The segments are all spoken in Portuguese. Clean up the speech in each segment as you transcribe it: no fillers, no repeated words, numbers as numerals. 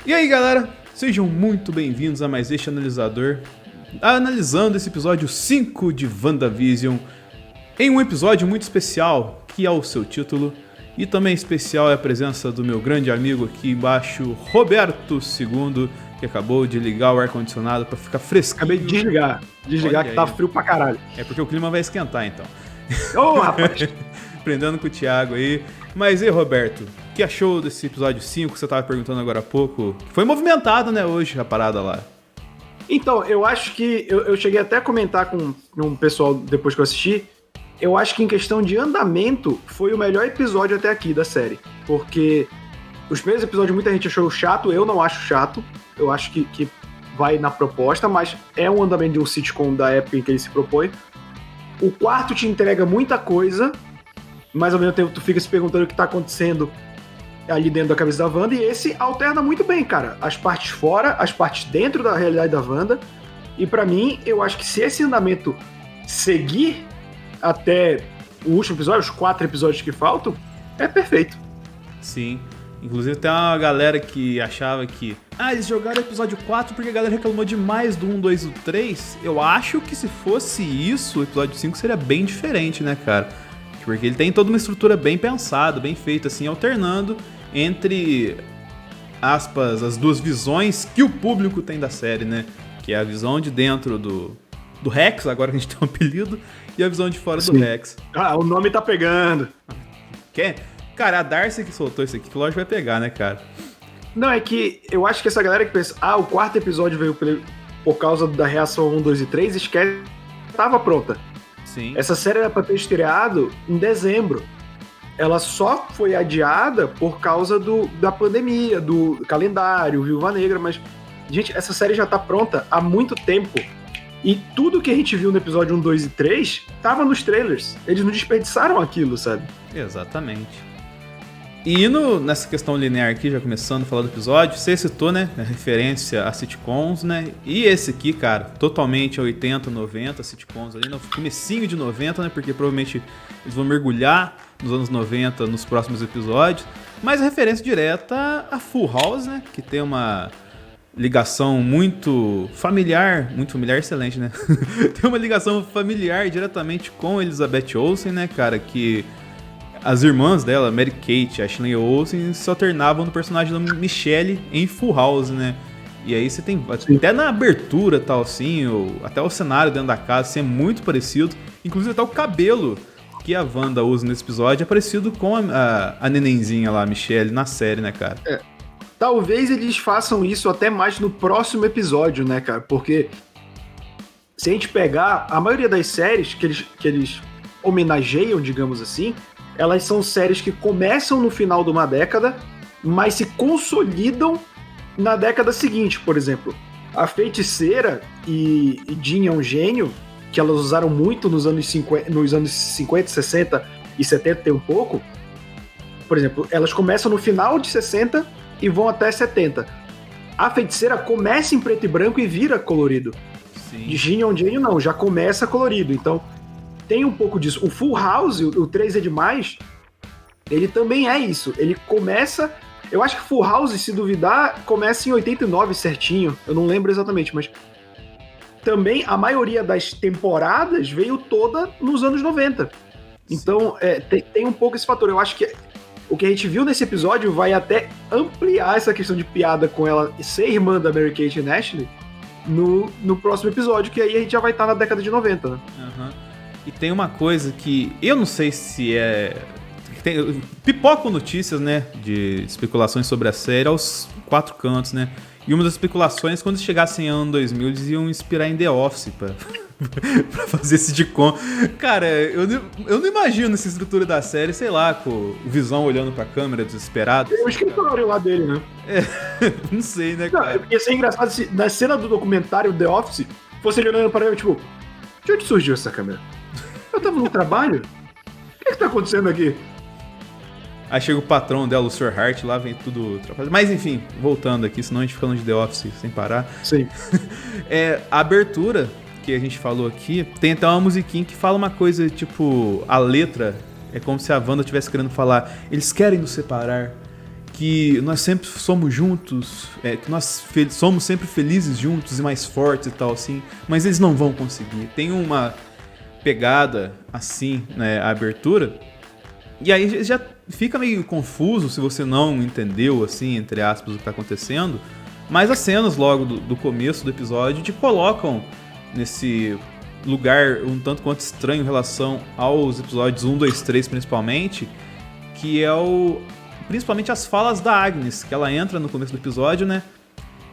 E aí, galera, sejam muito bem-vindos a mais este analisador, analisando esse episódio 5 de WandaVision, em um episódio muito especial, que é o seu título, e também especial é a presença do meu grande amigo aqui embaixo, Roberto II, que acabou de ligar o ar-condicionado pra ficar fresquinho. Acabei de desligar que tá frio pra caralho. É porque o clima vai esquentar, então. Ô, rapaz! Aprendendo com o Thiago aí. Mas e Roberto, o que achou desse episódio 5 que você tava perguntando agora há pouco? Foi movimentado, né, hoje, a parada lá. Então, eu acho que... Eu cheguei até a comentar com um pessoal depois que eu assisti. Eu acho que em questão de andamento, foi o melhor episódio até aqui da série. Porque os primeiros episódios muita gente achou chato, eu não acho chato. Eu acho que vai na proposta, mas é um andamento de um sitcom da época em que ele se propõe. O quarto te entrega muita coisa, mas ao mesmo tempo tu fica se perguntando o que tá acontecendo ali dentro da cabeça da Wanda, e esse alterna muito bem, cara. As partes fora, as partes dentro da realidade da Wanda. E pra mim, eu acho que se esse andamento seguir até o último episódio, os 4 episódios que faltam, é perfeito. Sim. Inclusive tem uma galera que achava que eles jogaram o episódio 4 porque a galera reclamou demais do 1, 2 e 3. Eu acho que se fosse isso, o episódio 5 seria bem diferente, né, cara? Porque ele tem toda uma estrutura bem pensada, bem feita, assim, alternando entre, aspas, as duas visões que o público tem da série, né? Que é a visão de dentro do Rex, agora que a gente tem um apelido, e a visão de fora do Rex. O nome tá pegando. Cara, a Darcy que soltou isso aqui, que lógico vai pegar, né, cara? Não, é que eu acho que essa galera que pensa, o quarto episódio veio por causa da reação 1, 2 e 3, esquece que tava pronta. Sim. Essa série era pra ter estreado em dezembro. Ela só foi adiada por causa da pandemia, do calendário, Viúva Negra, mas, gente, essa série já tá pronta há muito tempo. E tudo que a gente viu no episódio 1, 2 e 3 tava nos trailers. Eles não desperdiçaram aquilo, sabe? Exatamente. E indo nessa questão linear aqui, já começando a falar do episódio, você citou, né, a referência a sitcoms, né, e esse aqui, cara, totalmente 80, 90 sitcoms ali, no comecinho de 90, né, porque provavelmente eles vão mergulhar nos anos 90 nos próximos episódios, mas a referência direta a Full House, né, que tem uma ligação muito familiar, excelente, né, tem uma ligação familiar diretamente com Elizabeth Olsen, né, cara, que... As irmãs dela, Mary Kate e Ashley Olsen, se alternavam no personagem da Michelle em Full House, né? E aí você tem, até na abertura tal, assim, até o cenário dentro da casa, assim, é muito parecido. Inclusive até o cabelo que a Wanda usa nesse episódio é parecido com a nenenzinha lá, a Michelle, na série, né, cara? Talvez eles façam isso até mais no próximo episódio, né, cara? Porque se a gente pegar a maioria das séries que eles homenageiam, digamos assim, elas são séries que começam no final de uma década, mas se consolidam na década seguinte. Por exemplo, A Feiticeira e Jean é um Gênio, que elas usaram muito nos anos 50, 60 e 70 tem um pouco. Por exemplo, elas começam no final de 60 e vão até 70. A Feiticeira começa em preto e branco e vira colorido. Sim. De Jean é um Gênio não, já começa colorido. Então tem um pouco disso. O Full House, o 3 é demais, ele também é isso. Ele começa... Eu acho que Full House, se duvidar, começa em 89 certinho. Eu não lembro exatamente, mas... Também a maioria das temporadas veio toda nos anos 90. Então, tem um pouco esse fator. Eu acho que o que a gente viu nesse episódio vai até ampliar essa questão de piada com ela ser irmã da Mary Kate e Ashley no próximo episódio, que aí a gente já vai estar na década de 90, né? Uhum. E tem uma coisa que eu não sei se pipocam notícias, né, de especulações sobre a série aos 4 cantos, né? E uma das especulações, quando chegassem ano 2000, eles iam inspirar em The Office pra fazer esse sitcom. Cara, eu não imagino essa estrutura da série, sei lá, com o Visão olhando pra câmera desesperado. Tem um escritório lá dele, né? Não sei, né, cara? Ia ser engraçado se na cena do documentário The Office fosse ele olhando pra ele, tipo, de onde surgiu essa câmera? Eu tava no trabalho? O que tá acontecendo aqui? Aí chega o patrão dela, o Sr. Hart, lá vem tudo... Mas enfim, voltando aqui, senão a gente fica falando de The Office sem parar. Sim. A abertura que a gente falou aqui, tem até uma musiquinha que fala uma coisa, tipo, a letra é como se a Wanda estivesse querendo falar, eles querem nos separar, que nós sempre somos juntos, que nós somos sempre felizes juntos e mais fortes e tal, assim, mas eles não vão conseguir. Tem uma pegada assim, né, a abertura, e aí já fica meio confuso se você não entendeu, assim, entre aspas, o que tá acontecendo, mas as cenas logo do começo do episódio te colocam nesse lugar um tanto quanto estranho em relação aos episódios 1, 2, 3 principalmente, que é principalmente as falas da Agnes, que ela entra no começo do episódio, né?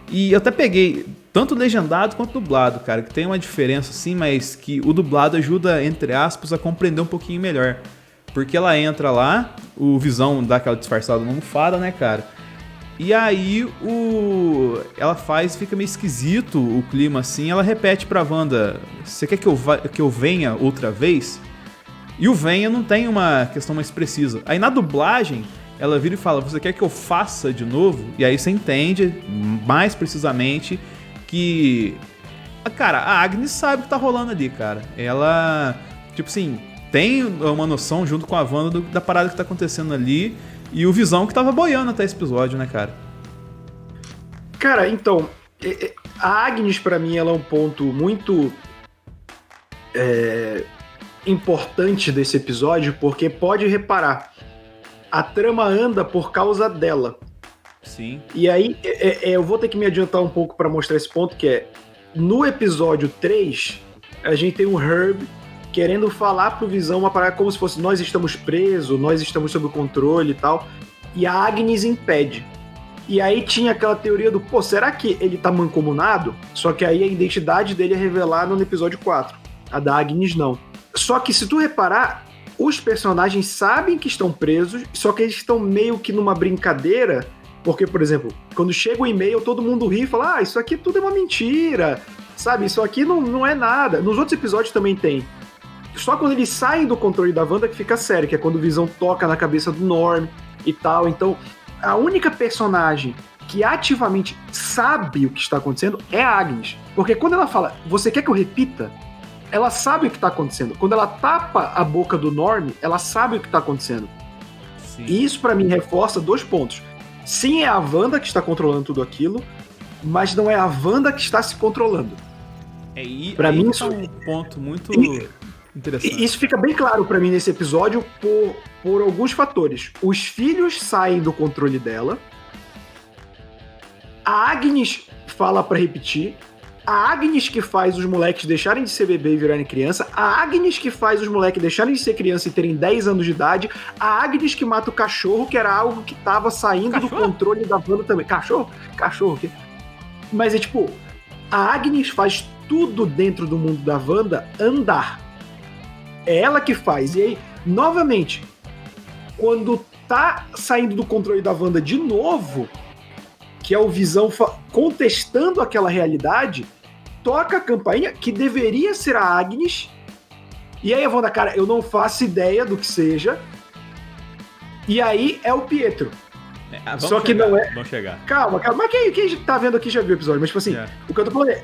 E eu até peguei tanto legendado quanto dublado, cara, que tem uma diferença assim, mas que o dublado ajuda, entre aspas, a compreender um pouquinho melhor. Porque ela entra lá, o Visão dá aquela disfarçada na almofada, né, cara? E aí ela fica meio esquisito o clima assim, ela repete pra Wanda, você quer que eu venha outra vez? E o venha não tem uma questão mais precisa. Aí na dublagem, ela vira e fala, você quer que eu faça de novo? E aí você entende mais precisamente que... Cara, a Agnes sabe o que tá rolando ali, cara. Ela, tipo assim, tem uma noção junto com a Wanda da parada que tá acontecendo ali. E o Visão que tava boiando até esse episódio, né, cara? Cara, então, a Agnes pra mim ela é um ponto muito importante desse episódio, porque pode reparar, a trama anda por causa dela. Sim. E aí, eu vou ter que me adiantar um pouco pra mostrar esse ponto, que é, no episódio 3, a gente tem o Herb querendo falar pro Visão uma parada como se fosse nós estamos presos, nós estamos sob controle e tal, e a Agnes impede. E aí tinha aquela teoria do, será que ele tá mancomunado? Só que aí a identidade dele é revelada no episódio 4. A da Agnes não. Só que se tu reparar, os personagens sabem que estão presos, só que eles estão meio que numa brincadeira, porque, por exemplo, quando chega o e-mail, todo mundo ri e fala, isso aqui tudo é uma mentira, sabe? Isso aqui não é nada. Nos outros episódios também tem. Só quando eles saem do controle da Wanda que fica sério, que é quando o Visão toca na cabeça do Norm e tal. Então, a única personagem que ativamente sabe o que está acontecendo é a Agnes. Porque quando ela fala, você quer que eu repita? Ela sabe o que está acontecendo. Quando ela tapa a boca do Norm, ela sabe o que está acontecendo. Sim. E isso, pra mim, reforça 2 pontos. Sim, é a Wanda que está controlando tudo aquilo, mas não é a Wanda que está se controlando. Pra mim, isso é um ponto muito... interessante. Isso fica bem claro pra mim nesse episódio por alguns fatores. Os filhos saem do controle dela. A Agnes fala pra repetir. A Agnes que faz os moleques deixarem de ser bebê e virarem criança. A Agnes que faz os moleques deixarem de ser criança e terem 10 anos de idade. A Agnes que mata o cachorro, que era algo que tava saindo do controle da Wanda também. Cachorro? Cachorro. Mas é tipo, a Agnes faz tudo dentro do mundo da Wanda andar. É ela que faz. E aí, novamente, quando tá saindo do controle da Wanda de novo, que é o Visão contestando aquela realidade, toca a campainha que deveria ser a Agnes. E aí a Wanda, cara, eu não faço ideia do que seja. E aí é o Pietro. Só que não é... Vamos chegar. Calma. Mas quem tá vendo aqui já viu o episódio. Mas, tipo assim, o que eu tô falando é...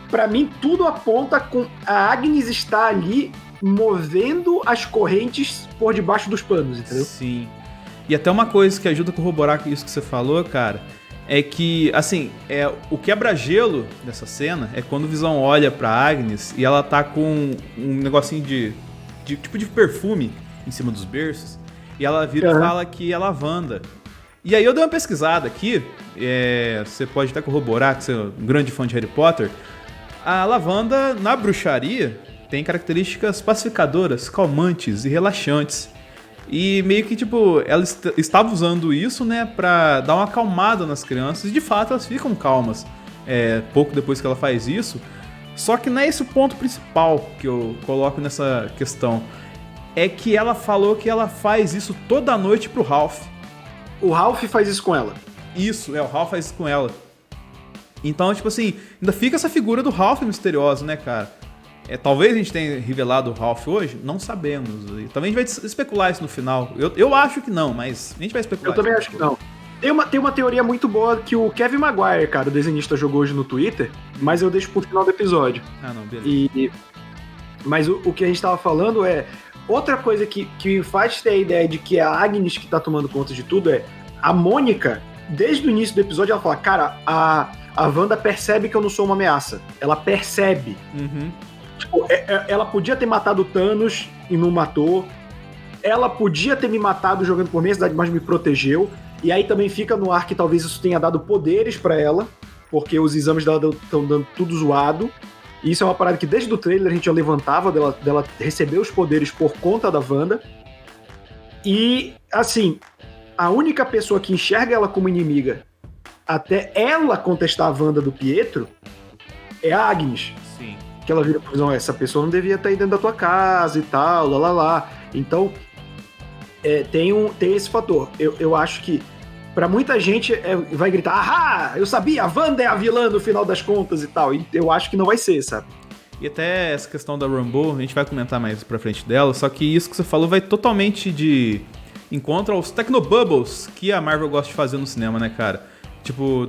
Pra mim, tudo aponta com a Agnes está ali movendo as correntes por debaixo dos panos, entendeu? Sim. E até uma coisa que ajuda a corroborar isso que você falou, cara, é que, assim, o quebra-gelo dessa cena é quando o Visão olha pra Agnes e ela tá com um negocinho de tipo de perfume em cima dos berços, e ela vira e fala que é lavanda. E aí eu dei uma pesquisada aqui, você pode até corroborar que você é um grande fã de Harry Potter. A lavanda, na bruxaria, tem características pacificadoras, calmantes e relaxantes. E meio que, tipo, ela estava usando isso, né, pra dar uma acalmada nas crianças. E, de fato, elas ficam calmas pouco depois que ela faz isso. Só que não é esse o ponto principal que eu coloco nessa questão. É que ela falou que ela faz isso toda noite pro Ralph. O Ralph faz isso com ela. Isso, o Ralph faz isso com ela. Então, tipo assim, ainda fica essa figura do Ralph misteriosa, né, cara? Talvez a gente tenha revelado o Ralph hoje, não sabemos. E também a gente vai especular isso no final. Eu acho que não, mas a gente vai especular. Eu também acho que não. Tem uma teoria muito boa que o Kevin Maguire, cara, o desenhista, jogou hoje no Twitter, mas eu deixo pro final do episódio. Ah, não, beleza. Mas o que a gente tava falando é... Outra coisa que me faz ter a ideia de que é a Agnes que tá tomando conta de tudo é... a Mônica, desde o início do episódio, ela fala, cara, a Wanda percebe que eu não sou uma ameaça. Ela percebe. Uhum. Tipo, ela podia ter matado o Thanos e não matou. Ela podia ter me matado jogando por minha cidade, mas me protegeu. E aí também fica no ar que talvez isso tenha dado poderes pra ela, porque os exames dela estão dando tudo zoado. E isso é uma parada que desde o trailer a gente já levantava dela receber os poderes por conta da Wanda. E, assim, a única pessoa que enxerga ela como inimiga até ela contestar a Wanda do Pietro é a Agnes. Sim. Que ela vira pra visão, essa pessoa não devia estar aí dentro da tua casa e tal, lá. Então, tem esse fator. Eu acho que pra muita gente vai gritar, ahá, eu sabia, a Wanda é a vilã no final das contas e tal. E eu acho que não vai ser, sabe? E até essa questão da Rambeau, a gente vai comentar mais pra frente dela, só que isso que você falou vai totalmente de encontro aos Technobubbles que a Marvel gosta de fazer no cinema, né, cara? Tipo,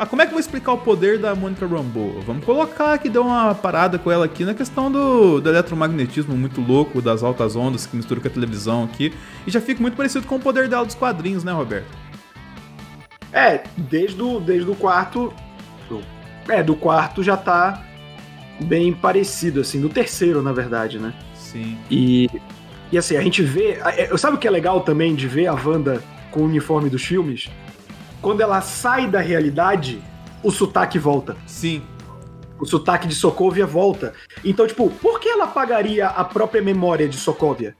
como é que eu vou explicar o poder da Monica Rambeau? Vamos colocar que deu uma parada com ela aqui na questão do eletromagnetismo muito louco, das altas ondas que mistura com a televisão aqui, e já fica muito parecido com o poder dela dos quadrinhos, né, Roberto? Desde o quarto. Do quarto já tá bem parecido, assim, do terceiro, na verdade, né? Sim. E assim, a gente vê. Sabe o que é legal também de ver a Wanda com o uniforme dos filmes? Quando ela sai da realidade, o sotaque volta. Sim. O sotaque de Sokovia volta. Então, tipo, por que ela apagaria a própria memória de Sokovia?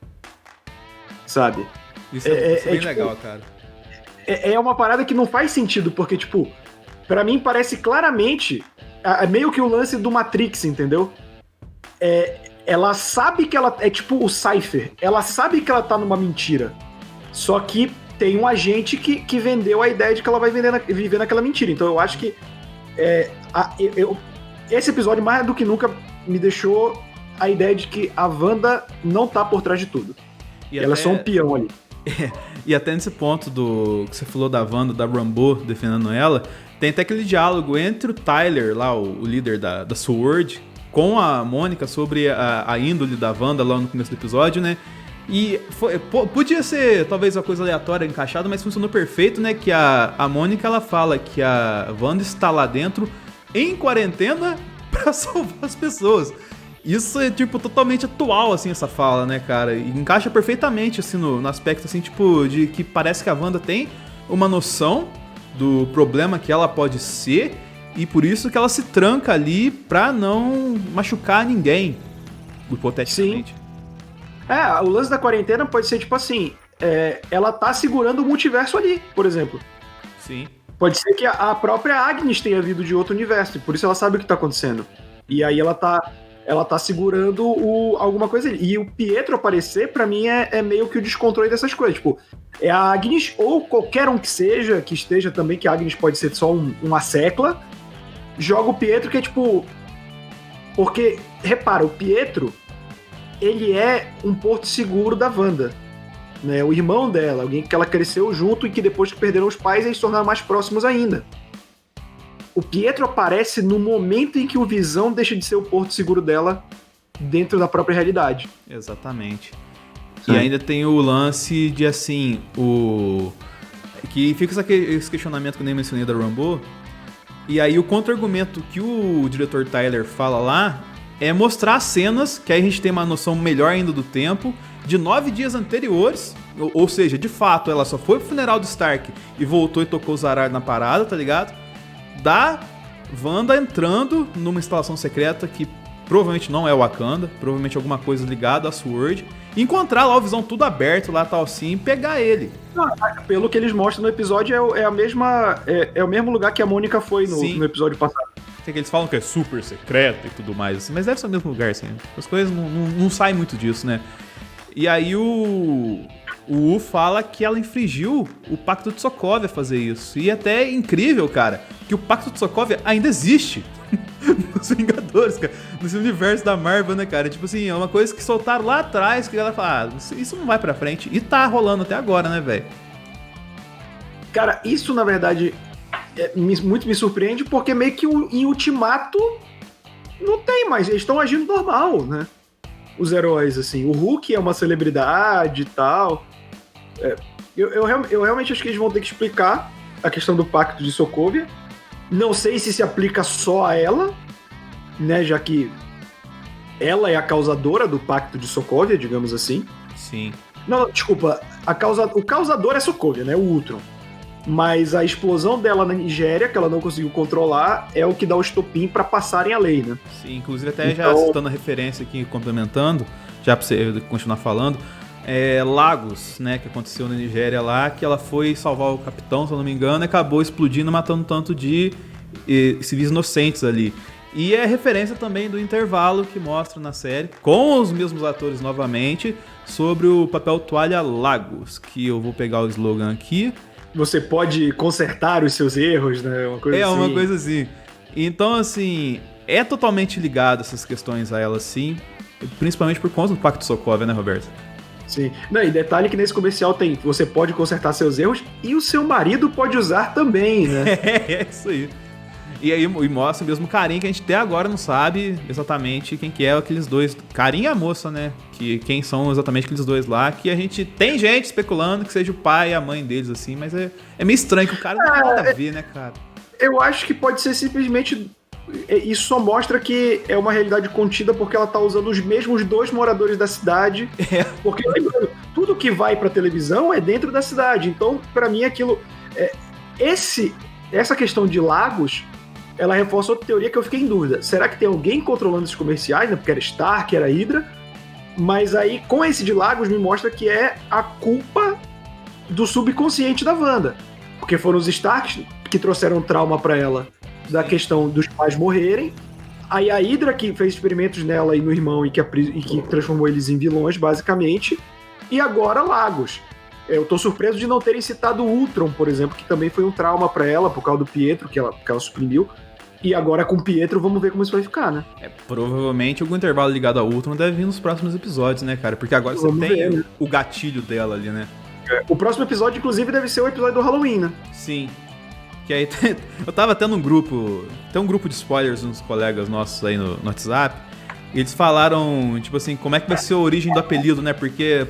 Sabe? Isso é bem tipo, legal, cara. É uma parada que não faz sentido, porque, tipo, pra mim parece claramente meio que o lance do Matrix, entendeu? Ela sabe que ela é tipo o Cypher. Ela sabe que ela tá numa mentira. Só que tem um agente que vendeu a ideia de que ela vai viver naquela mentira. Então eu acho que esse episódio, mais do que nunca, me deixou a ideia de que a Wanda não tá por trás de tudo. Ela é só um peão ali. E até nesse ponto que você falou da Wanda, da Rambeau defendendo ela, tem até aquele diálogo entre o Tyler, lá, o líder da SWORD, com a Mônica sobre a índole da Wanda lá no começo do episódio, né? E podia ser talvez uma coisa aleatória encaixada, mas funcionou perfeito, né? Que a Mônica, ela fala que a Wanda está lá dentro em quarentena pra salvar as pessoas. Isso é, tipo, totalmente atual, assim, essa fala, né, cara? E encaixa perfeitamente, assim, no aspecto, assim, tipo, de que parece que a Wanda tem uma noção do problema que ela pode ser e por isso que ela se tranca ali pra não machucar ninguém, hipoteticamente. Sim. O lance da quarentena pode ser, tipo assim, ela tá segurando o multiverso ali, por exemplo. Sim. Pode ser que a própria Agnes tenha vindo de outro universo, e por isso ela sabe o que tá acontecendo. E aí ela tá segurando alguma coisa ali. E o Pietro aparecer, pra mim, é meio que o descontrole dessas coisas. Tipo, é a Agnes, ou qualquer um que esteja também, que a Agnes pode ser só uma secla, joga o Pietro, que é tipo... Porque, repara, o Pietro, ele é um porto seguro da Wanda. Né? O irmão dela, alguém que ela cresceu junto e que depois que perderam os pais, eles se tornaram mais próximos ainda. O Pietro aparece no momento em que o Visão deixa de ser o porto seguro dela dentro da própria realidade. Exatamente. Sim. E ainda tem o lance de, assim, que fica esse questionamento que eu nem mencionei da Rambeau. E aí o contra-argumento que o diretor Tyler fala lá é mostrar cenas, que aí a gente tem uma noção melhor ainda do tempo, de 9 dias anteriores, ou seja, de fato, ela só foi pro funeral do Stark e voltou e tocou o Zarar na parada, tá ligado? Da Wanda entrando numa instalação secreta que provavelmente não é o Wakanda, provavelmente alguma coisa ligada à SWORD, e encontrar lá o Visão tudo aberto, lá tal assim, e pegar ele. Pelo que eles mostram no episódio, é o mesmo lugar que a Mônica foi no episódio passado. Tem que eles falam que é super secreto e tudo mais, assim, mas deve ser o mesmo lugar, assim. As coisas não saem muito disso, né? E aí o Wu fala que ela infringiu o Pacto de Sokovia fazer isso. E até é incrível, cara, que o Pacto de Sokovia ainda existe nos Vingadores, cara, nesse universo da Marvel, né, cara? Tipo assim, é uma coisa que soltaram lá atrás, que ela fala, isso não vai pra frente. E tá rolando até agora, né, velho? Cara, isso, na verdade, muito me surpreende, porque meio que em Ultimato não tem mais, eles estão agindo normal, né? Os heróis, assim. O Hulk é uma celebridade e tal. Eu realmente acho que eles vão ter que explicar a questão do pacto de Sokovia. Não sei se aplica só a ela, né? Já que ela é a causadora do pacto de Sokovia, digamos assim. Sim. Não, desculpa. O causador é Sokovia, né? O Ultron. Mas a explosão dela na Nigéria, que ela não conseguiu controlar, é o que dá o estopim pra passarem a lei, né? Sim, inclusive até já citando a referência aqui, complementando, já pra você continuar falando, Lagos, né, que aconteceu na Nigéria lá, que ela foi salvar o capitão, se eu não me engano, e acabou explodindo, matando tanto de civis inocentes ali. E é referência também do intervalo que mostra na série, com os mesmos atores novamente, sobre o papel Toalha Lagos, que eu vou pegar o slogan aqui. Você pode consertar os seus erros, né? Uma coisa assim. Uma coisa assim. Então, assim, é totalmente ligado essas questões a ela, sim, principalmente por conta do Pacto Sokovia, né, Roberto? Sim. Não, e detalhe que nesse comercial tem, você pode consertar seus erros e o seu marido pode usar também, né? É isso aí. E aí mostra o mesmo carinho que a gente até agora não sabe exatamente quem que é aqueles dois. Carinho e a moça, né? Quem são exatamente aqueles dois lá. Que a gente tem gente especulando que seja o pai e a mãe deles, assim. Mas é meio estranho que o cara não tem nada a ver, né, cara? Eu acho que pode ser simplesmente... Isso só mostra que é uma realidade contida porque ela tá usando os mesmos dois moradores da cidade. Porque, lembrando, tudo que vai pra televisão é dentro da cidade. Então, pra mim, aquilo... Essa questão de Lagos... ela reforça outra teoria que eu fiquei em dúvida. Será que tem alguém controlando esses comerciais, né? Porque era Stark, era Hydra. Mas aí, com esse de Lagos, me mostra que é a culpa do subconsciente da Wanda. Porque foram os Starks que trouxeram trauma pra ela da questão dos pais morrerem. Aí a Hydra que fez experimentos nela e no irmão e que transformou eles em vilões, basicamente. E agora Lagos. Eu tô surpreso de não terem citado o Ultron, por exemplo, que também foi um trauma pra ela, por causa do Pietro, que ela suprimiu. E agora com o Pietro, vamos ver como isso vai ficar, né? Provavelmente algum intervalo ligado ao Ultron deve vir nos próximos episódios, né, cara? Porque agora você tem né? o gatilho dela ali, né? O próximo episódio, inclusive, deve ser o episódio do Halloween, né? Sim. Que aí eu tava até num grupo... Tem um grupo de spoilers, uns colegas nossos aí no WhatsApp. E eles falaram, tipo assim, como é que vai ser a origem do apelido, né? Porque...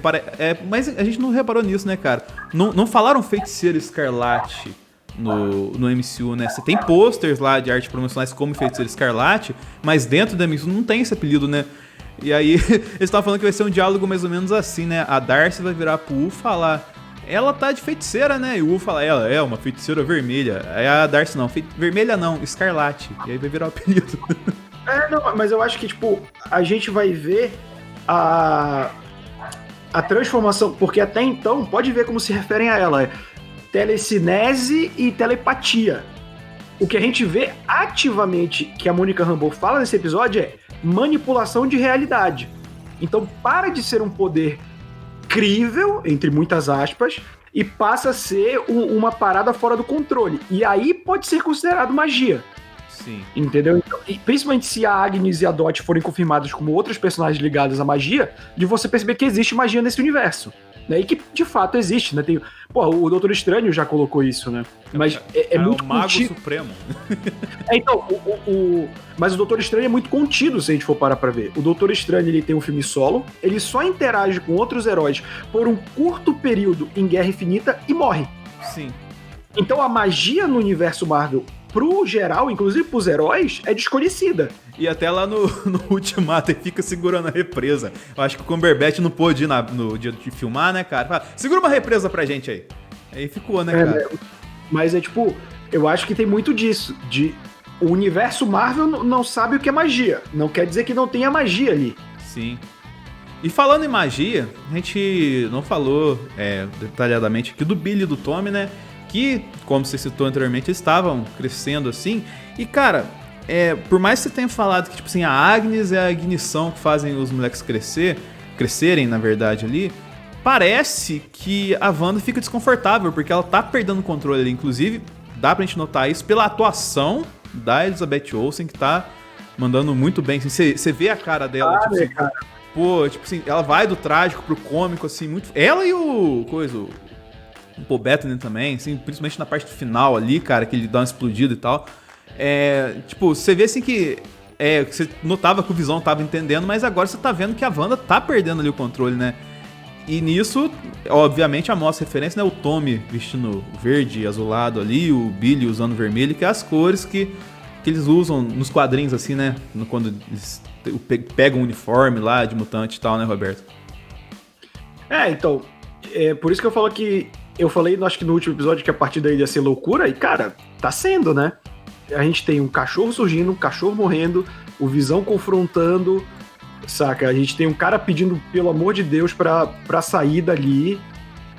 mas a gente não reparou nisso, né, cara? Não falaram Feiticeiro Escarlate no MCU, né? Você tem posters lá de arte promocionais como Feiticeiro Escarlate, mas dentro do MCU não tem esse apelido, né? E aí eles estavam falando que vai ser um diálogo mais ou menos assim, né? A Darcy vai virar pro Wu falar... Ela tá de feiticeira, né? E o Wu fala, ela é uma feiticeira vermelha. Aí a Darcy, não, vermelha não, Escarlate. E aí vai virar o apelido. Não, mas eu acho que, tipo, a gente vai ver a transformação, porque até então, pode ver como se referem a ela, telecinese e telepatia. O que a gente vê ativamente que a Monica Rambeau fala nesse episódio é manipulação de realidade. Então para de ser um poder crível, entre muitas aspas, e passa a ser uma parada fora do controle. E aí pode ser considerado magia. Sim. Entendeu? Então, e principalmente se a Agnes e a Dot forem confirmadas como outros personagens ligados à magia, de você perceber que existe magia nesse universo. Né? E que de fato existe, né? O Doutor Estranho já colocou isso, né? Mas é muito o Mago contido. Supremo. Então, mas o Doutor Estranho é muito contido, se a gente for parar pra ver. O Doutor Estranho, ele tem um filme solo, ele só interage com outros heróis por um curto período em Guerra Infinita e morre. Sim. Então a magia no universo Marvel, pro geral, inclusive pros heróis, é desconhecida. E até lá no Ultimato ele fica segurando a represa. Eu acho que o Cumberbatch não pôde ir no dia de filmar, né, cara? Fala, segura uma represa pra gente aí. Aí ficou, né, cara? Mas eu acho que tem muito disso. O universo Marvel não sabe o que é magia. Não quer dizer que não tenha magia ali. Sim. E falando em magia, a gente não falou detalhadamente aqui do Billy e do Tommy, né? Que, como você citou anteriormente, estavam crescendo assim. E, cara, por mais que você tenha falado que, tipo assim, a Agnes é a ignição que fazem os moleques crescerem, na verdade, ali, parece que a Wanda fica desconfortável, porque ela tá perdendo o controle ali. Inclusive, dá pra gente notar isso pela atuação da Elizabeth Olsen, que tá mandando muito bem. Assim, você vê a cara dela, tipo assim, cara. Pô, tipo assim, ela vai do trágico pro cômico, assim, muito... Ela e o Paul Bettany também, assim, principalmente na parte final ali, cara, que ele dá uma explodida e tal. Tipo, você vê assim que você notava que o Visão tava entendendo, mas agora você tá vendo que a Wanda tá perdendo ali o controle, né? E nisso, obviamente, a mostra referência, né? O Tommy vestindo verde, azulado ali, o Billy usando vermelho, que é as cores que eles usam nos quadrinhos, assim, né? Quando eles pegam um uniforme lá de mutante e tal, né, Roberto? Então, por isso que eu falo que... Eu falei, acho que no último episódio, que a partir daí ia ser loucura, e, cara, tá sendo, né? A gente tem um cachorro surgindo, um cachorro morrendo, o Visão confrontando, saca? A gente tem um cara pedindo, pelo amor de Deus, pra sair dali.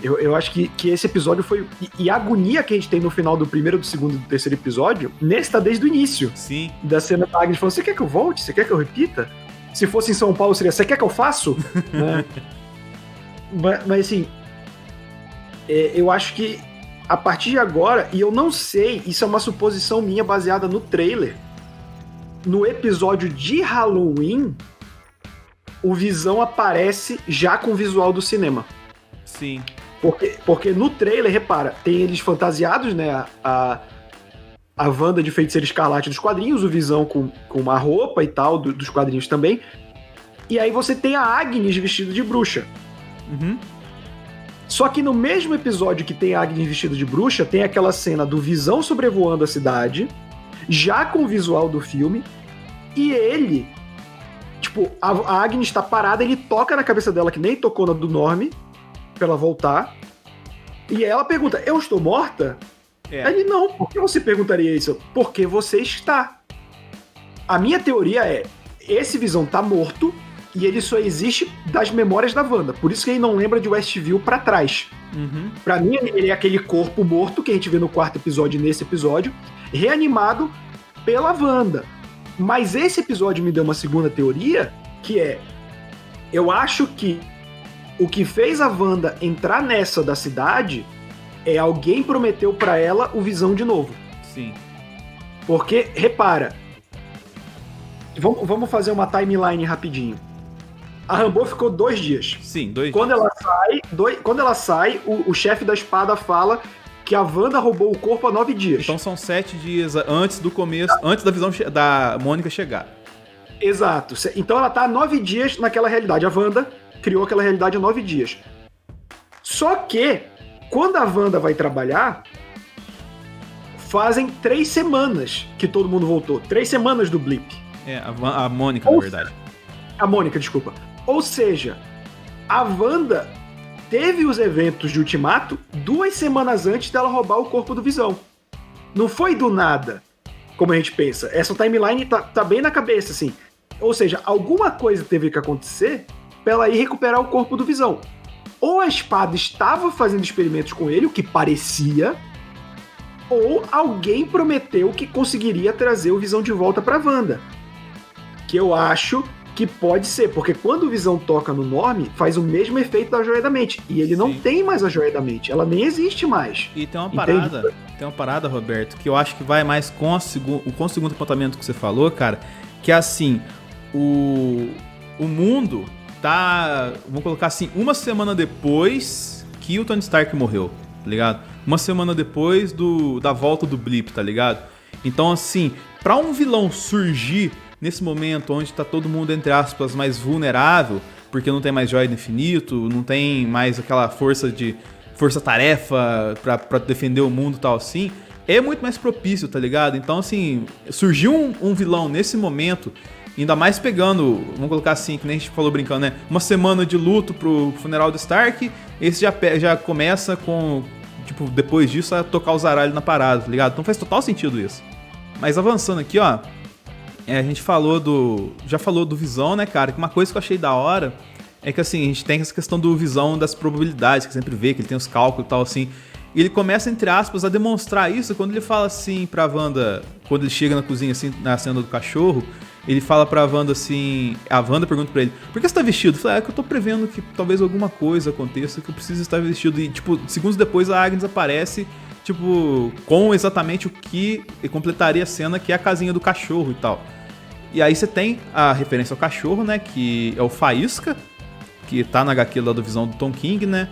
Eu acho que esse episódio foi... E a agonia que a gente tem no final do primeiro, do segundo e do terceiro episódio, nesse tá desde o início. Sim. Da cena da Agnes falando, você quer que eu volte? Você quer que eu repita? Se fosse em São Paulo, seria, você quer que eu faço? Né? Mas assim, eu acho que a partir de agora, e eu não sei, isso é uma suposição minha baseada no trailer, no episódio de Halloween, o Visão aparece já com o visual do cinema. Sim. Porque no trailer, repara, tem eles fantasiados, né? A Wanda de Feiticeira Escarlate dos quadrinhos, o Visão com uma roupa e tal, dos quadrinhos também. E aí você tem a Agnes vestida de bruxa. Uhum. Só que no mesmo episódio que tem a Agnes vestida de bruxa, tem aquela cena do Visão sobrevoando a cidade, já com o visual do filme, e ele, tipo, a Agnes tá parada, ele toca na cabeça dela, que nem tocou na do Norm, pra ela voltar, e ela pergunta, eu estou morta? Ele, não, por que você perguntaria isso? Porque você está. A minha teoria é, esse Visão tá morto, e ele só existe das memórias da Wanda. Por isso que ele não lembra de Westview pra trás. Uhum. Pra mim, ele é aquele corpo morto que a gente vê no quarto episódio e nesse episódio, reanimado pela Wanda. Mas esse episódio me deu uma segunda teoria, que é, eu acho que o que fez a Wanda entrar nessa da cidade é alguém prometeu pra ela o Visão de novo. Sim. Porque, repara, vamos fazer uma timeline rapidinho. A Rambo ficou 2 dias. Sim, 2 dias. Quando ela sai, o chefe da espada fala que a Wanda roubou o corpo há 9 dias. Então são 7 dias antes do começo, antes da visão da Mônica chegar. Exato. Então ela tá há 9 dias naquela realidade. A Wanda criou aquela realidade há 9 dias. Só que, quando a Wanda vai trabalhar, fazem 3 semanas que todo mundo voltou. 3 semanas do blip. A Mônica, na verdade. A Mônica, desculpa. Ou seja, a Wanda teve os eventos de Ultimato 2 semanas antes dela roubar o corpo do Visão. Não foi do nada, como a gente pensa. Essa timeline tá bem na cabeça, assim. Ou seja, alguma coisa teve que acontecer pra ela ir recuperar o corpo do Visão. Ou a espada estava fazendo experimentos com ele, o que parecia, ou alguém prometeu que conseguiria trazer o Visão de volta pra Wanda. Que eu acho que pode ser, porque quando o Visão toca no Norm, faz o mesmo efeito da Joia da Mente. E ele não tem mais a Joia da Mente, ela nem existe mais. E tem uma parada, Roberto, que eu acho que vai mais com o segundo apontamento que você falou, cara, que é assim, o mundo tá, vamos colocar assim, uma semana depois que o Tony Stark morreu, tá ligado? Uma semana depois da volta do blip, tá ligado? Então, assim, pra um vilão surgir nesse momento onde tá todo mundo, entre aspas, mais vulnerável, porque não tem mais Joia do Infinito, não tem mais aquela força-tarefa pra defender o mundo e tal assim, é muito mais propício, tá ligado? Então, assim, surgiu um vilão nesse momento, ainda mais pegando, vamos colocar assim, que nem a gente falou brincando, né? Uma semana de luto pro funeral do Stark, esse já começa com, tipo, depois disso, a tocar o zaralho na parada, tá ligado? Então faz total sentido isso. Mas avançando aqui, ó, a gente já falou do Visão, né, cara? Que uma coisa que eu achei da hora é que, assim, a gente tem essa questão do Visão das probabilidades, que sempre vê, que ele tem os cálculos e tal, assim. E ele começa, entre aspas, a demonstrar isso quando ele fala assim pra Wanda, quando ele chega na cozinha, assim, na cena do cachorro, ele fala pra Wanda assim, a Wanda pergunta pra ele, por que você tá vestido? Ele fala, é que eu tô prevendo que talvez alguma coisa aconteça, que eu preciso estar vestido. E, tipo, segundos depois a Agnes aparece, tipo, com exatamente o que completaria a cena, que é a casinha do cachorro e tal. E aí você tem a referência ao cachorro, né, que é o Faísca, que tá na HQ lá do Visão do Tom King, né,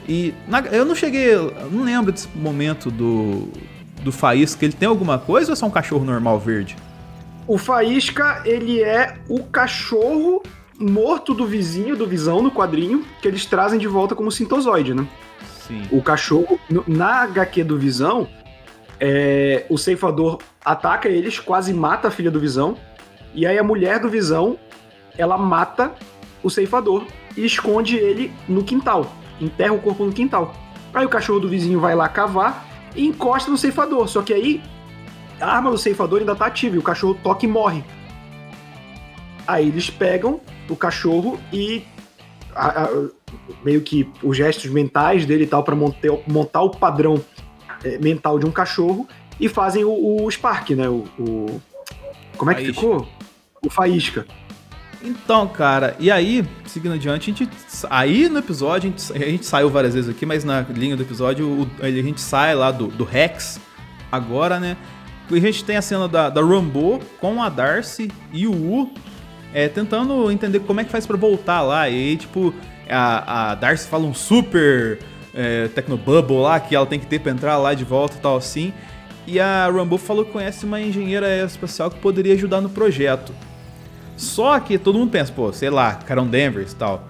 e eu não lembro desse momento do Faísca, ele tem alguma coisa ou é só um cachorro normal verde? O Faísca, ele é o cachorro morto do vizinho, do Visão, no quadrinho, que eles trazem de volta como sintozoide, né? Sim. O cachorro, na HQ do Visão, o ceifador ataca eles, quase mata a filha do Visão, e aí a mulher do Visão, ela mata o ceifador e esconde ele no quintal, enterra o corpo no quintal. Aí o cachorro do vizinho vai lá cavar e encosta no ceifador, só que aí a arma do ceifador ainda tá ativa e o cachorro toca e morre. Aí eles pegam o cachorro e meio que os gestos mentais dele e tal pra montar o padrão mental de um cachorro e fazem o Spark, né? Como é que ficou? O Faísca. Então, cara, e aí, seguindo adiante, aí no episódio, a gente saiu várias vezes aqui, mas na linha do episódio a gente sai lá do Rex agora, né? E a gente tem a cena da Rambeau com a Darcy e o Wu tentando entender como é que faz pra voltar lá. E aí, tipo, a Darcy fala um super Tecnobubble lá que ela tem que ter pra entrar lá de volta e tal assim. E a Rambeau falou que conhece uma engenheira espacial que poderia ajudar no projeto. Só que todo mundo pensa, pô, sei lá, Carol Danvers e tal.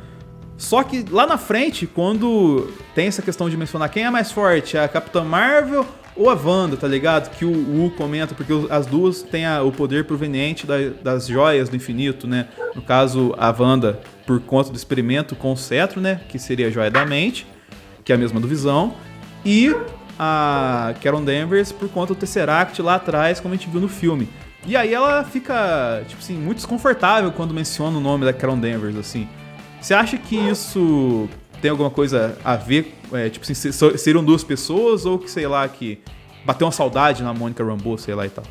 Só que lá na frente, quando tem essa questão de mencionar quem é mais forte, a Capitã Marvel ou a Wanda, tá ligado? Que o Wu comenta, porque as duas têm o poder proveniente das joias do infinito, né? No caso, a Wanda, por conta do experimento com o cetro, né? Que seria a joia da mente, que é a mesma do Visão. E a Carol Danvers por conta do Tesseract lá atrás, como a gente viu no filme. E aí ela fica, tipo assim, muito desconfortável quando menciona o nome da Carol Danvers, assim. Você acha que isso tem alguma coisa a ver, tipo assim, seriam duas pessoas ou que, sei lá, que bateu uma saudade na Monica Rambeau, sei lá e tal?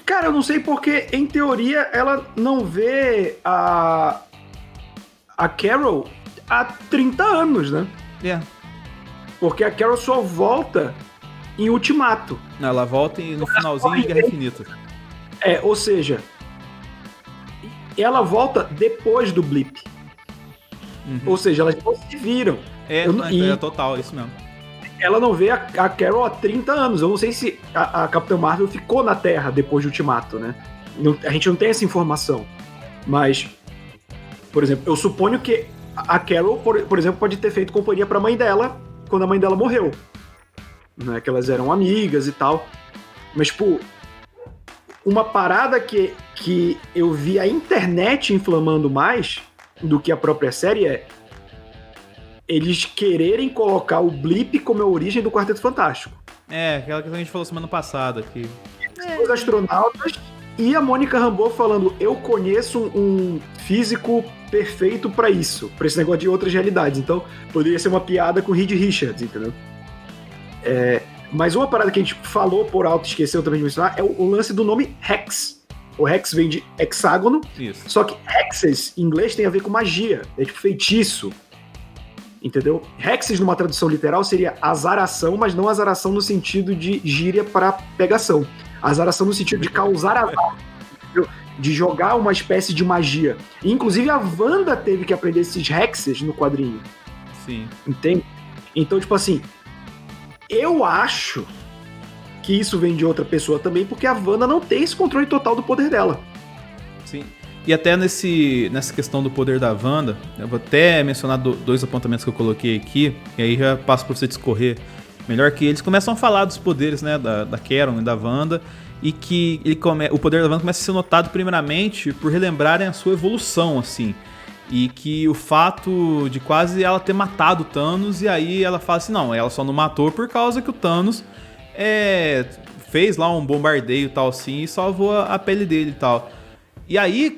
Cara, eu não sei porque, em teoria, ela não vê a Carol há 30 anos, né? Porque a Carol só volta em Ultimato. Ela volta no finalzinho de Guerra Infinita. Ou seja, ela volta depois do blip. Uhum. Ou seja, elas não se viram. Total, isso mesmo. Ela não vê a Carol há 30 anos. Eu não sei se a Capitã Marvel ficou na Terra depois de Ultimato, né? A gente não tem essa informação. Mas, por exemplo, eu suponho que a Carol, por exemplo, pode ter feito companhia pra mãe dela quando a mãe dela morreu. Né? Que elas eram amigas e tal. Mas, tipo, uma parada que eu vi a internet inflamando mais do que a própria série eles quererem colocar o blip como a origem do Quarteto Fantástico. Aquela que a gente falou semana passada. Os astronautas e a Monica Rambeau falando, eu conheço um físico perfeito pra isso, pra esse negócio de outras realidades. Então, poderia ser uma piada com o Reed Richards, entendeu? Mas uma parada que a gente falou por alto e esqueceu também de mencionar é o lance do nome Hex. O Hex vem de hexágono, isso. Só que Hexes, em inglês, tem a ver com magia. É tipo feitiço. Entendeu? Hexes, numa tradução literal, seria azaração, mas não azaração no sentido de gíria para pegação. Azaração no sentido de causar azar. Entendeu? De jogar uma espécie de magia. E, inclusive, a Wanda teve que aprender esses Hexes no quadrinho. Sim. Entende? Então, tipo assim, eu acho que isso vem de outra pessoa também, porque a Wanda não tem esse controle total do poder dela. Sim. E até nessa questão do poder da Wanda, eu vou até mencionar dois apontamentos que eu coloquei aqui, e aí já passo para você discorrer melhor, que eles começam a falar dos poderes, né, da Carol e da Wanda, e que o poder da Wanda começa a ser notado primeiramente por relembrarem a sua evolução, assim. E que o fato de quase ela ter matado o Thanos, e aí ela fala assim, não, ela só não matou por causa que o Thanos fez lá um bombardeio e tal assim, e salvou a pele dele e tal. E aí,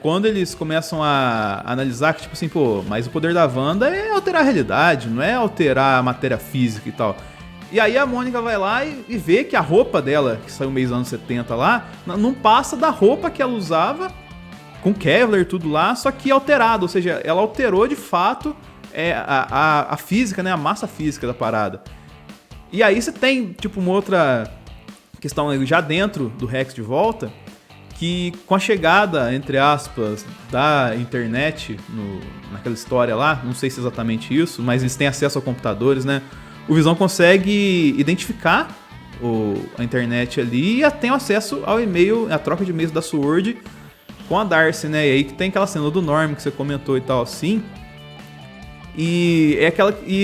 quando eles começam a analisar que, tipo assim, pô, mas o poder da Wanda é alterar a realidade, não é alterar a matéria física e tal. E aí a Mônica vai lá e vê que a roupa dela, que saiu meio dos anos 70 lá, não passa da roupa que ela usava, com Kevlar e tudo lá, só que alterado, ou seja, ela alterou de fato a física, né, a massa física da parada. E aí você tem, tipo, uma outra questão já dentro do Rex de volta, que com a chegada, entre aspas, da internet naquela história lá, não sei se é exatamente isso, mas eles têm acesso a computadores, né? O Visão consegue identificar a internet ali e tem acesso ao e-mail, a troca de e-mails da SWORD, com a Darcy, né? E aí que tem aquela cena do Norm que você comentou e tal, assim. E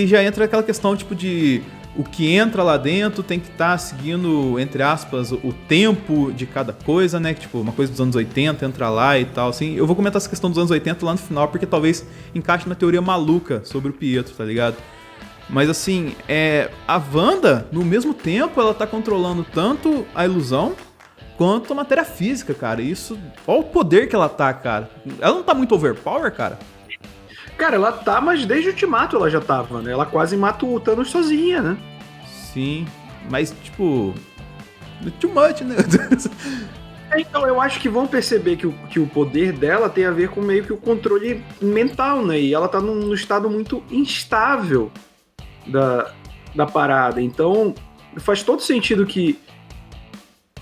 já entra aquela questão, tipo, de o que entra lá dentro tem que estar seguindo, entre aspas, o tempo de cada coisa, né? Tipo, uma coisa dos anos 80 entra lá e tal, assim. Eu vou comentar essa questão dos anos 80 lá no final, porque talvez encaixe na teoria maluca sobre o Pietro, tá ligado? Mas assim, a Wanda, no mesmo tempo, ela tá controlando tanto a ilusão quanto a matéria física, cara. Isso, olha o poder que ela tá, cara. Ela não tá muito overpower, cara? Cara, ela tá, mas desde o Ultimato ela já tava, né? Ela quase mata o Thanos sozinha, né? Sim, mas tipo... too much, né? Então, eu acho que vão perceber que o poder dela tem a ver com meio que o controle mental, né? E ela tá num estado muito instável da parada. Então, faz todo sentido que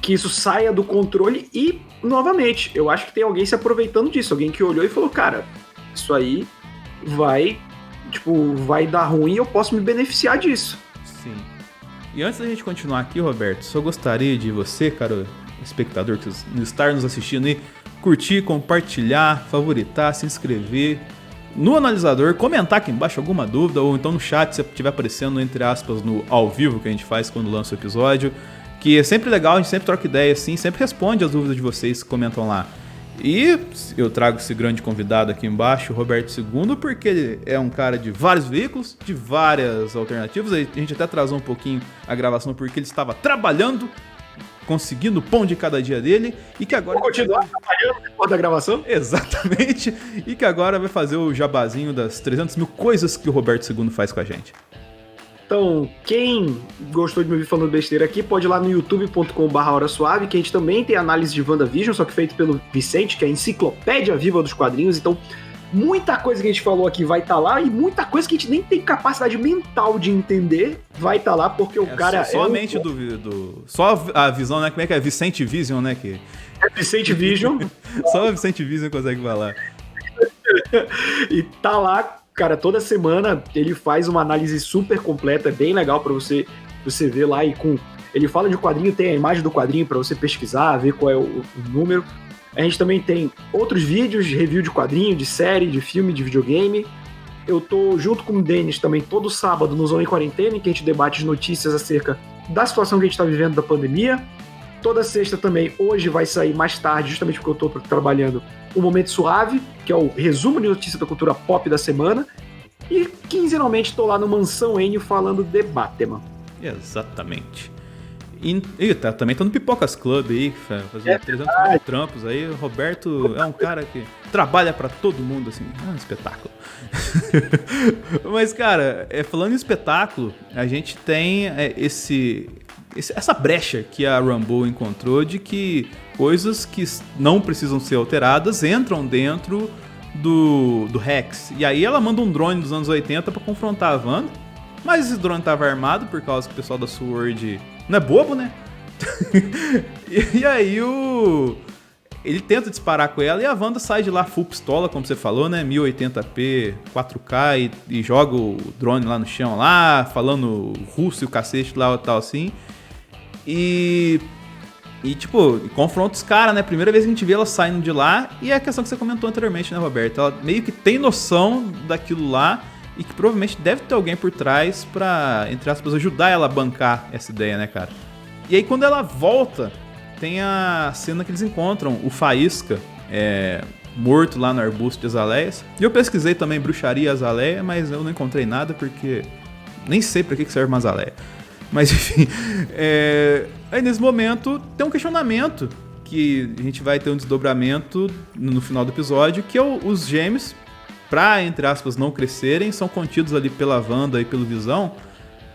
isso saia do controle e, novamente, eu acho que tem alguém se aproveitando disso. Alguém que olhou e falou, cara, isso aí vai dar ruim e eu posso me beneficiar disso. Sim. E antes da gente continuar aqui, Roberto, só gostaria de você, cara, espectador que está nos assistindo aí, curtir, compartilhar, favoritar, se inscrever no analisador, comentar aqui embaixo alguma dúvida, ou então no chat, se estiver aparecendo, entre aspas, no ao vivo que a gente faz quando lança o episódio, que é sempre legal, a gente sempre troca ideia assim, sempre responde as dúvidas de vocês que comentam lá. E eu trago esse grande convidado aqui embaixo, o Roberto II, porque ele é um cara de vários veículos, de várias alternativas. A gente até atrasou um pouquinho a gravação porque ele estava trabalhando, conseguindo o pão de cada dia dele, e que agora... Vou continuar trabalhando depois da gravação? Exatamente, e que agora vai fazer o jabazinho das 300 mil coisas que o Roberto II faz com a gente. Então, quem gostou de me ouvir falando besteira aqui, pode ir lá no youtube.com/Hora Suave, que a gente também tem análise de WandaVision, só que feito pelo Vicente, que é a enciclopédia viva dos quadrinhos. Então, muita coisa que a gente falou aqui vai estar lá, e muita coisa que a gente nem tem capacidade mental de entender vai estar lá, porque o cara só a mente só a visão, né? Como é que é? Vicente Vision, né? É Vicente Vision. Só o Vicente Vision consegue falar. E tá lá, cara, toda semana ele faz uma análise super completa, é bem legal pra você ver lá, e ele fala de quadrinho, tem a imagem do quadrinho pra você pesquisar, ver qual é o número. A gente também tem outros vídeos de review de quadrinho, de série, de filme, de videogame. Eu tô junto com o Denis também todo sábado no Zona em Quarentena, em que a gente debate as notícias acerca da situação que a gente tá vivendo da pandemia. Toda sexta também, hoje vai sair mais tarde, justamente porque eu tô trabalhando, o Momento Suave, que é o resumo de notícias da cultura pop da semana. E quinzenalmente tô lá no Mansão Enio falando de Batman. Exatamente. E também tô no Pipocas Club aí, fazendo 300 mil trampos aí. O Roberto é um cara que trabalha pra todo mundo, assim, é um espetáculo. Mas, cara, falando em espetáculo, a gente tem essa brecha que a Rambo encontrou de que coisas que não precisam ser alteradas entram dentro do Rex. E aí ela manda um drone dos anos 80 pra confrontar a Wanda, mas esse drone tava armado por causa que o pessoal da SWORD não é bobo, né? E aí ele tenta disparar com ela e a Wanda sai de lá full pistola, como você falou, né? 1080p, 4K e joga o drone lá no chão lá, falando russo e o cacete lá e tal assim. E tipo, confronta os caras, né? Primeira vez que a gente vê ela saindo de lá, e é a questão que você comentou anteriormente, né, Roberto? Ela meio que tem noção daquilo lá e que provavelmente deve ter alguém por trás pra, entre aspas, ajudar ela a bancar essa ideia, né, cara? E aí quando ela volta, tem a cena que eles encontram o Faísca morto lá no arbusto de Azaleias. E eu pesquisei também bruxaria Azaleia, mas eu não encontrei nada porque nem sei pra que serve uma Azaleia. Mas enfim, aí nesse momento tem um questionamento que a gente vai ter um desdobramento no final do episódio, que é os gêmeos, pra, entre aspas, não crescerem, são contidos ali pela Wanda e pelo Visão,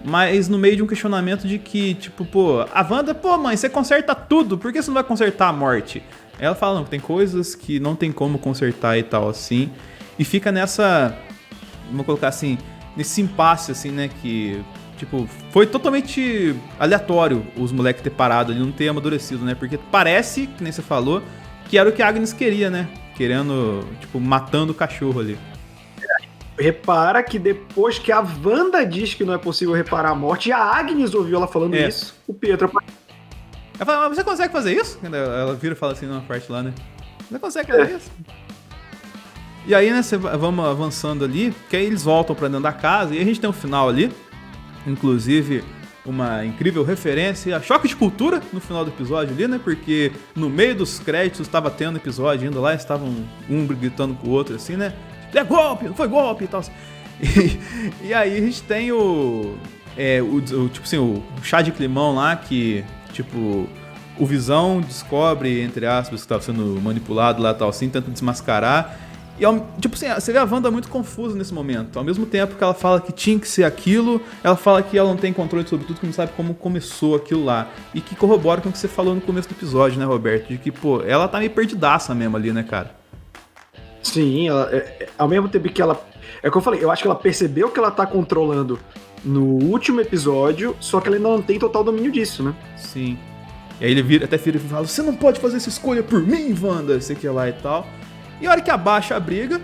mas no meio de um questionamento de que, tipo, pô, a Wanda, pô, mãe, você conserta tudo, por que você não vai consertar a morte? Ela fala, não, tem coisas que não tem como consertar e tal, assim, e fica nessa, vamos colocar assim, nesse impasse, assim, né, que... Tipo, foi totalmente aleatório os moleques ter parado ali, não ter amadurecido, né? Porque parece, que nem você falou, que era o que a Agnes queria, né? Querendo, tipo, matando o cachorro ali. Repara que depois que a Wanda diz que não é possível reparar a morte, e a Agnes ouviu ela falando isso, o Pietro... Ela fala, mas você consegue fazer isso? Ela vira e fala assim numa parte lá, né? Não consegue fazer isso. E aí, né, vamos avançando ali, que aí eles voltam pra dentro da casa, e a gente tem um final ali, inclusive uma incrível referência a Choque de Cultura no final do episódio ali, né, porque no meio dos créditos estava tendo episódio ainda lá, estavam um gritando com o outro assim, né, é golpe, não foi golpe e tal. E aí a gente tem tipo assim, o chá de climão lá, que, tipo, o Visão descobre, entre aspas, que estava sendo manipulado lá, tal assim, tenta desmascarar. E, tipo assim, você vê a Wanda muito confusa nesse momento. Ao mesmo tempo que ela fala que tinha que ser aquilo, ela fala que ela não tem controle sobre tudo, que não sabe como começou aquilo lá. E que corrobora com o que você falou no começo do episódio, né, Roberto? De que, pô, ela tá meio perdidaça mesmo ali, né, cara? Sim, ao mesmo tempo que ela... É o que eu falei, eu acho que ela percebeu que ela tá controlando no último episódio, só que ela ainda não tem total domínio disso, né? Sim. E aí ele vira e fala, você não pode fazer essa escolha por mim, Wanda, sei que lá e tal. E a hora que abaixa a briga,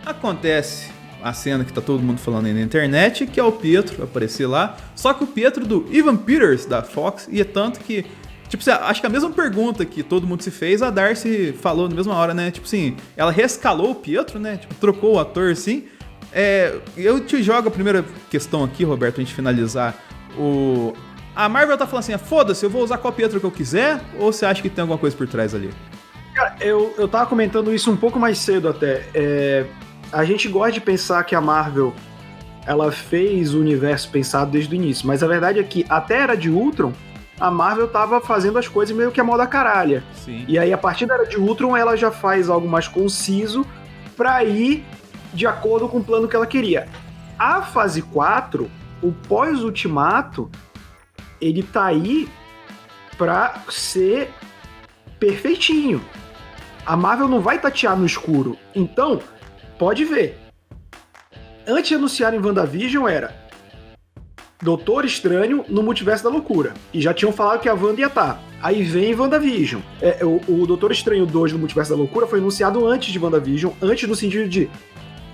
acontece a cena que tá todo mundo falando aí na internet, que é o Pietro aparecer lá, só que o Pietro do Evan Peters, da Fox, e é tanto que, tipo, acho que a mesma pergunta que todo mundo se fez, a Darcy falou na mesma hora, né, tipo assim, ela rescalou o Pietro, né, tipo, trocou o ator, assim. Eu te jogo a primeira questão aqui, Roberto, pra gente finalizar. A Marvel tá falando assim, foda-se, eu vou usar qual Pietro que eu quiser, ou você acha que tem alguma coisa por trás ali? Cara, eu tava comentando isso um pouco mais cedo até. A gente gosta de pensar que a Marvel, ela fez o universo pensado desde o início, mas a verdade é que até Era de Ultron, a Marvel tava fazendo as coisas meio que a moda caralha. Sim. E aí, a partir da Era de Ultron, ela já faz algo mais conciso pra ir de acordo com o plano que ela queria. A fase 4, o pós-ultimato, ele tá aí pra ser perfeitinho. A Marvel não vai tatear no escuro. Então, pode ver. Antes de anunciarem WandaVision, era Doutor Estranho no Multiverso da Loucura. E já tinham falado que a Wanda ia estar. Aí vem WandaVision. O Doutor Estranho 2 no Multiverso da Loucura foi anunciado antes de WandaVision. Antes no sentido de...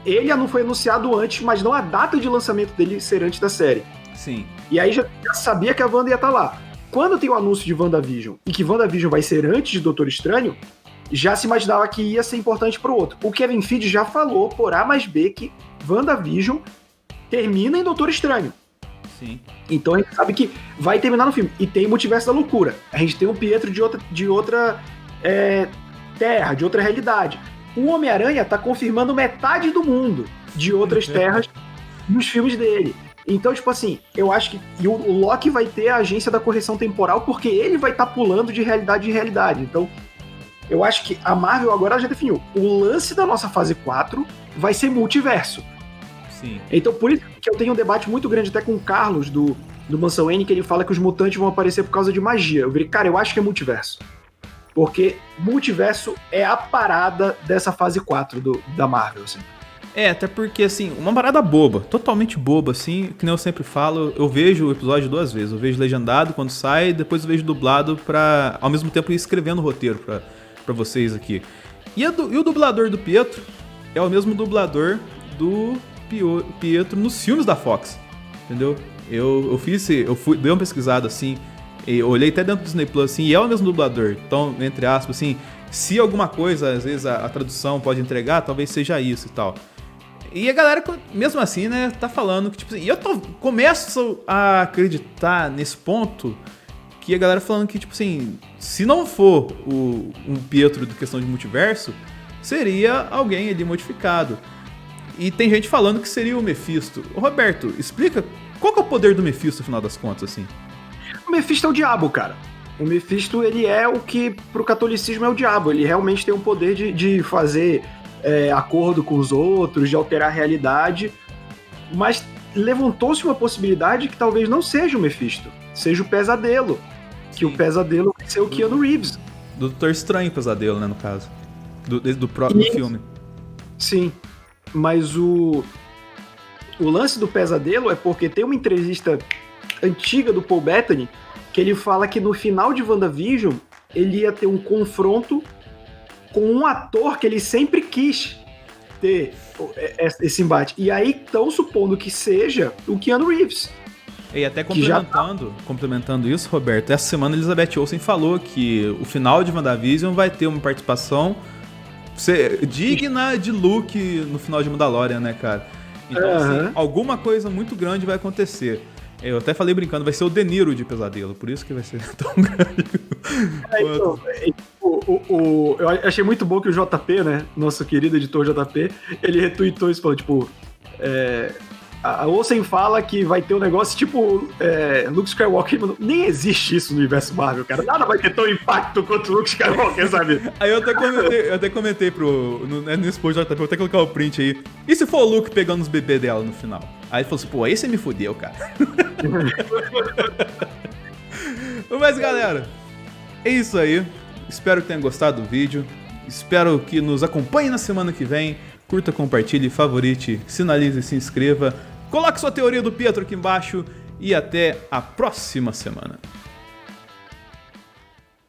Ele não foi anunciado antes, mas não a data de lançamento dele ser antes da série. Sim. E aí já sabia que a Wanda ia estar lá. Quando tem o anúncio de WandaVision e que WandaVision vai ser antes de Doutor Estranho, já se imaginava que ia ser importante pro outro. O Kevin Feige já falou por A mais B que WandaVision termina em Doutor Estranho. Sim. Então a gente sabe que vai terminar no filme. E tem Multiverso da Loucura. A gente tem um Pietro de outra terra, de outra realidade. O Homem-Aranha tá confirmando metade do mundo de outras terras nos filmes dele. Então, tipo assim, eu acho que o Loki vai ter a agência da correção temporal porque ele vai estar pulando de realidade em realidade. Então, eu acho que a Marvel agora já definiu. O lance da nossa fase 4 vai ser multiverso. Sim. Então, por isso que eu tenho um debate muito grande até com o Carlos, do Mansão N, que ele fala que os mutantes vão aparecer por causa de magia. Eu virei, cara, eu acho que é multiverso. Porque multiverso é a parada dessa fase 4 da Marvel, assim. Até porque, assim, uma parada boba, totalmente boba, assim, que nem eu sempre falo, eu vejo o episódio 2 vezes. Eu vejo legendado quando sai, depois eu vejo dublado pra, ao mesmo tempo, ir escrevendo o roteiro pra vocês aqui. E o dublador do Pietro é o mesmo dublador do Pietro nos filmes da Fox, entendeu? Eu dei uma pesquisada, assim, eu olhei até dentro do Disney Plus, assim, e é o mesmo dublador. Então, entre aspas, assim, se alguma coisa, às vezes, a tradução pode entregar, talvez seja isso e tal. E a galera, mesmo assim, né, tá falando que, tipo assim, eu começo a acreditar nesse ponto que a galera falando que, tipo assim, se não for um Pietro de questão de multiverso, seria alguém ali modificado. E tem gente falando que seria o Mephisto. Roberto, explica qual que é o poder do Mephisto, no final das contas, assim? O Mephisto é o diabo, cara. O Mephisto, ele é o que pro catolicismo é o diabo. Ele realmente tem o poder de fazer acordo com os outros, de alterar a realidade. Mas levantou-se uma possibilidade que talvez não seja o Mephisto, seja o Pesadelo. Sim. Que o Pesadelo vai ser o Keanu Reeves. Do Doutor Estranho Pesadelo, né, no caso. Do próprio filme. Sim. Mas o lance do Pesadelo é porque tem uma entrevista antiga do Paul Bettany que ele fala que no final de WandaVision ele ia ter um confronto com um ator que ele sempre quis ter esse embate. E aí estão supondo que seja o Keanu Reeves. E até complementando isso, Roberto, essa semana a Elizabeth Olsen falou que o final de WandaVision vai ter uma participação digna de Luke no final de Mandalorian, né, cara? Então, assim, alguma coisa muito grande vai acontecer. Eu até falei brincando, vai ser o De Niro de Pesadelo, por isso que vai ser tão grande. Eu achei muito bom que o JP, né, nosso querido editor JP, ele retweetou isso, falou, tipo, a Olsen fala que vai ter um negócio tipo Luke Skywalker, nem existe isso no universo Marvel, cara, nada vai ter tão impacto quanto o Luke Skywalker, sabe? Aí eu até comentei nesse post do JP, vou até colocar o print aí, e se for o Luke pegando os bebês dela no final? Aí ele falou assim, pô, aí você me fudeu, cara. Mas galera, é isso aí. Espero que tenham gostado do vídeo. Espero que nos acompanhe na semana que vem. Curta, compartilhe, favorite, sinalize, se inscreva. Coloque sua teoria do Pietro aqui embaixo. E até a próxima semana.